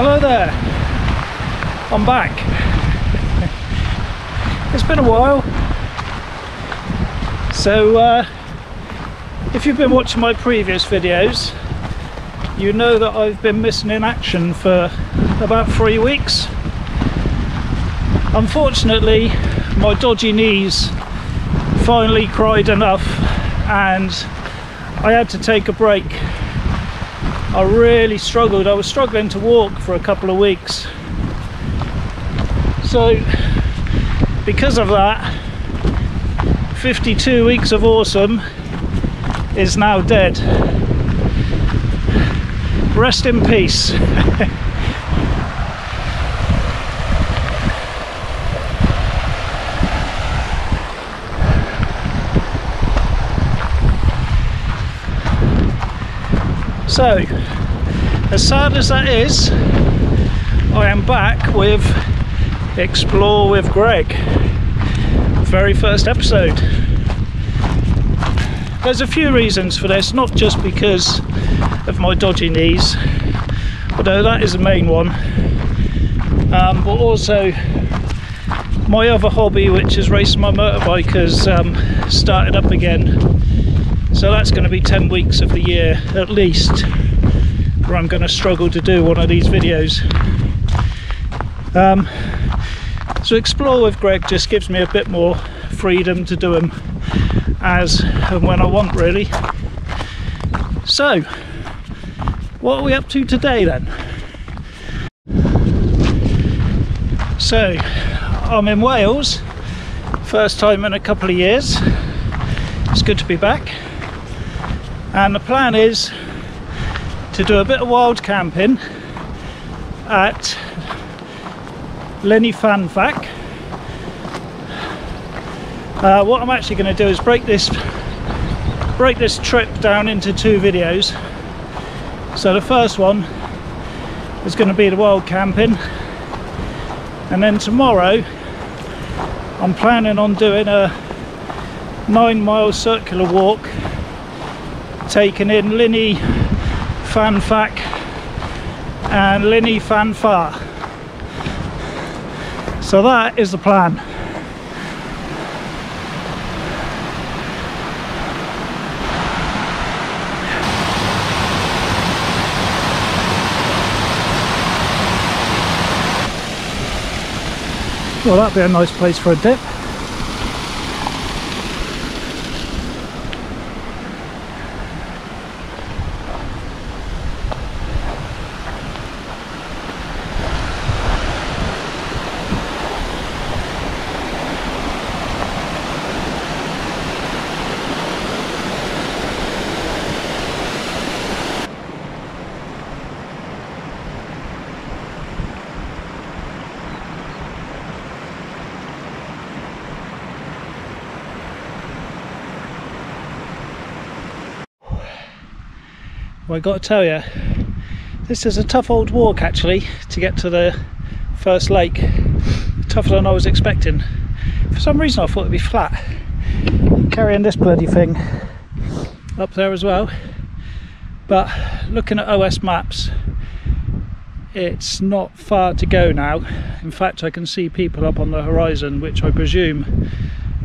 Hello there, I'm back. It's been a while. So if you've been watching my previous videos, you know that I've been missing in action for about 3 weeks. Unfortunately, my dodgy knees finally cried enough and I had to take a break. I really struggled. I was struggling to walk for a couple of weeks. So because of that, 52 weeks of awesome is now dead. Rest in peace. So, as sad as that is, I am back with Explore with Greg. Very first episode. There's a few reasons for this, not just because of my dodgy knees, although that is the main one, but also my other hobby, which is racing my motorbike, has started up again. So that's going to be 10 weeks of the year at least where I'm going to struggle to do one of these videos. So Explore with Greg just gives me a bit more freedom to do them as and when I want, really. So what are we up to today then? So I'm in Wales, first time in a couple of years. It's good to be back, and the plan is to do a bit of wild camping at Llyn Fach. What I'm actually going to do is break this trip down into 2 videos. So the first one is going to be the wild camping, and then tomorrow I'm planning on doing a 9-mile circular walk taking in Llyn Fach and Llyn Fach. So that is the plan. Well, that'd be a nice place for a dip. Well, I got to tell you, this is a tough old walk actually to get to the first lake. Tougher than I was expecting. For some reason I thought it'd be flat. Carrying this bloody thing up there as well. But looking at OS maps, it's not far to go now. In fact, I can see people up on the horizon, which I presume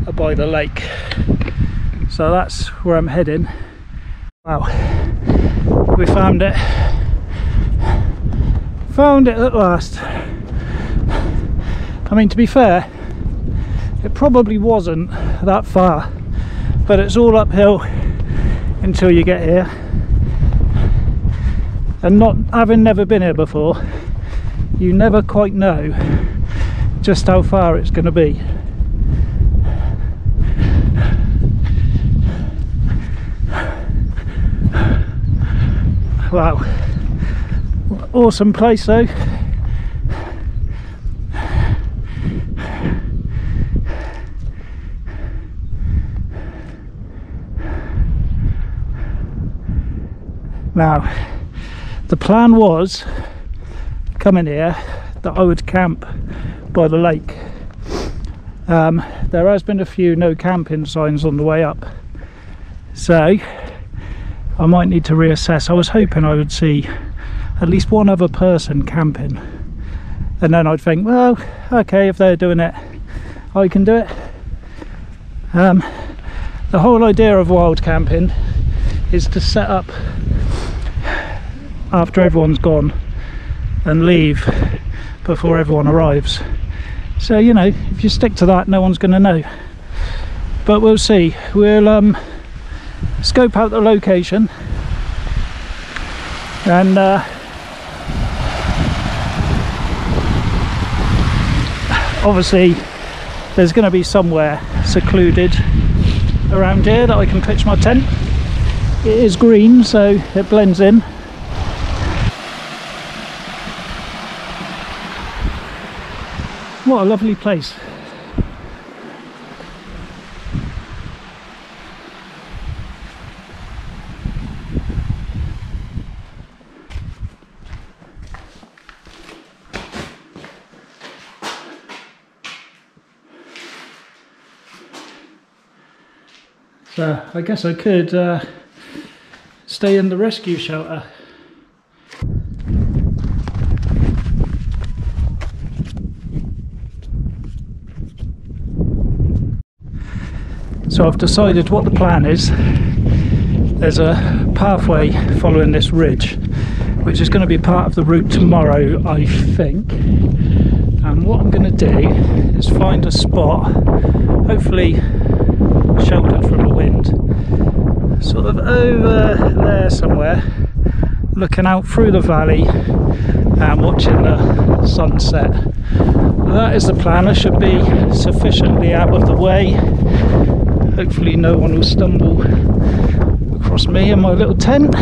are by the lake. So that's where I'm heading. Wow. We found it. Found it at last. I mean, to be fair, it probably wasn't that far, but it's all uphill until you get here. And not having never been here before, you never quite know just how far it's going to be. Wow, awesome place though. Now, the plan was coming here that I would camp by the lake. There has been a few no camping signs on the way up, so I might need to reassess. I was hoping I would see at least one other person camping, and then I'd think, well, okay, if they're doing it, I can do it. The whole idea of wild camping is to set up after everyone's gone and leave before everyone arrives. So, you know, if you stick to that, no one's going to know. But we'll see. We'll scope out the location, and obviously there's going to be somewhere secluded around here that I can pitch my tent. It is green, so it blends in. What a lovely place. So I guess I could stay in the rescue shelter. So I've decided what the plan is. There's a pathway following this ridge, which is going to be part of the route tomorrow, I think. And what I'm going to do is find a spot, hopefully sheltered from the wind, sort of over there somewhere, looking out through the valley and watching the sunset. That is the plan. I should be sufficiently out of the way. Hopefully no one will stumble across me and my little tent.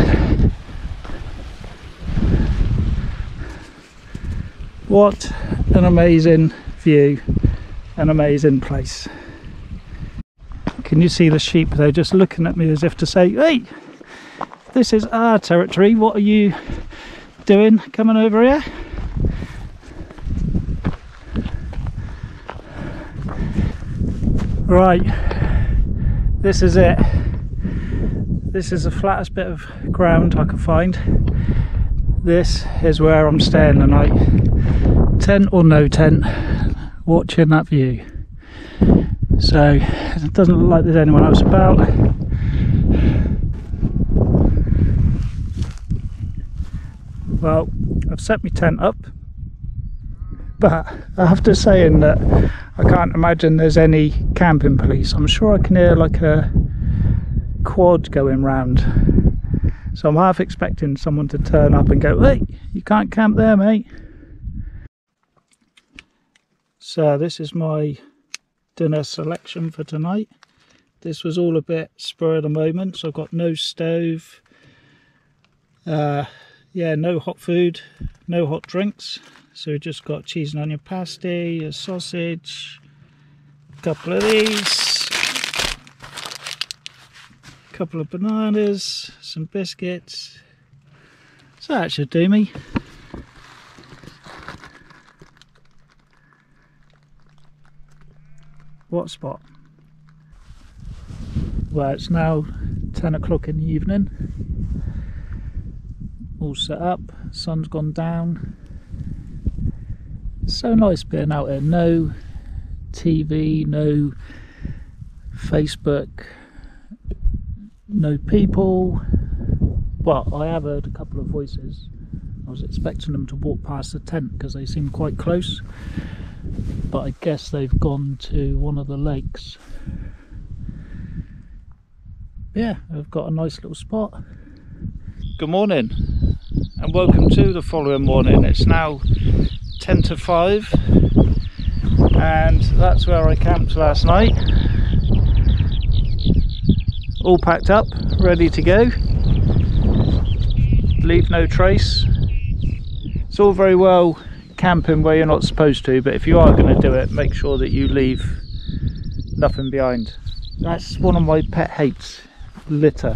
What an amazing view, an amazing place. Can you see the sheep? They're just looking at me as if to say, hey, this is our territory, what are you doing coming over here? Right, this is it. This is the flattest bit of ground I can find. This is where I'm staying tonight. Tent or no tent, watching that view. So it doesn't look like there's anyone else about. Well, I've set my tent up, but after saying that I can't imagine there's any camping police, I'm sure I can hear like a quad going round. So I'm half expecting someone to turn up and go, hey, you can't camp there, mate. So this is my dinner selection for tonight. This was all a bit spur of the moment, so I've got no stove, yeah, no hot food, no hot drinks, so we've just got cheese and onion pasty, a sausage, a couple of these, a couple of bananas, some biscuits. So that should do me. What spot? Well, it's now 10 o'clock in the evening. All set up, sun's gone down. It's so nice being out here. No TV, no Facebook, no people. Well, I have heard a couple of voices. I was expecting them to walk past the tent because they seem quite close, but I guess they've gone to one of the lakes. Yeah, I've got a nice little spot. Good morning and welcome to the following morning. It's now 10 to 5 and that's where I camped last night. All packed up, ready to go. Leave no trace. It's all very well camping where you're not supposed to, but if you are going to do it, make sure that you leave nothing behind. That's one of my pet hates, litter.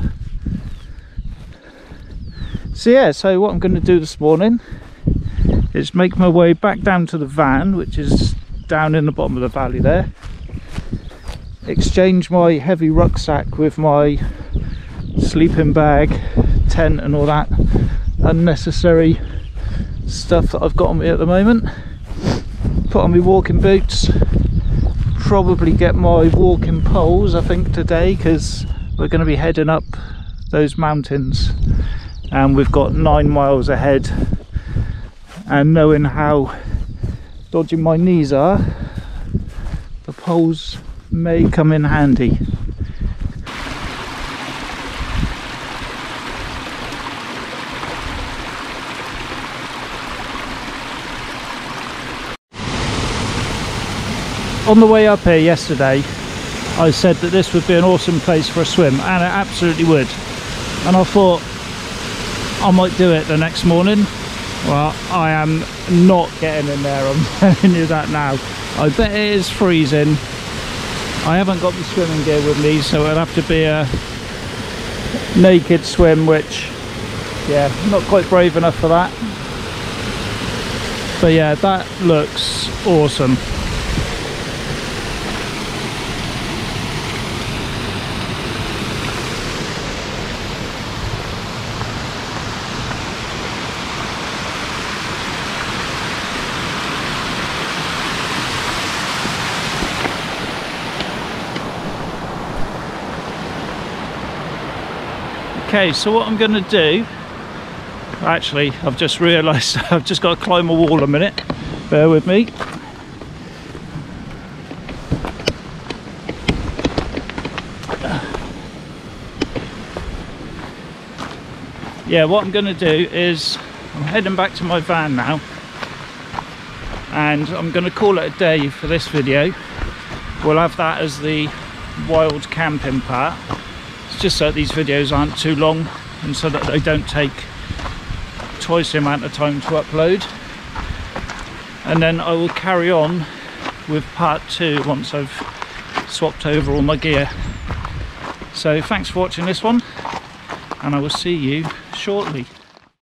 So yeah, so what I'm going to do this morning is make my way back down to the van, which is down in the bottom of the valley there, exchange my heavy rucksack with my sleeping bag, tent and all that unnecessary stuff that I've got on me at the moment. Put on my walking boots. Probably get my walking poles I think today, because we're going to be heading up those mountains and we've got 9 miles ahead, and knowing how dodgy my knees are, the poles may come in handy. On the way up here yesterday, I said that this would be an awesome place for a swim, and it absolutely would. And I thought I might do it the next morning. Well, I am not getting in there, I'm telling you that now. I bet it is freezing. I haven't got the swimming gear with me, so it'll have to be a naked swim, which, yeah, not quite brave enough for that. But yeah, that looks awesome. Okay, so what I'm going to do, actually I've just realised I've just got to climb a wall a minute, bear with me. Yeah, what I'm going to do is I'm heading back to my van now, and I'm going to call it a day for this video. We'll have that as the wild camping part. It's just so that these videos aren't too long and so that they don't take twice the amount of time to upload. And then I will carry on with part 2 once I've swapped over all my gear. So thanks for watching this one, and I will see you shortly.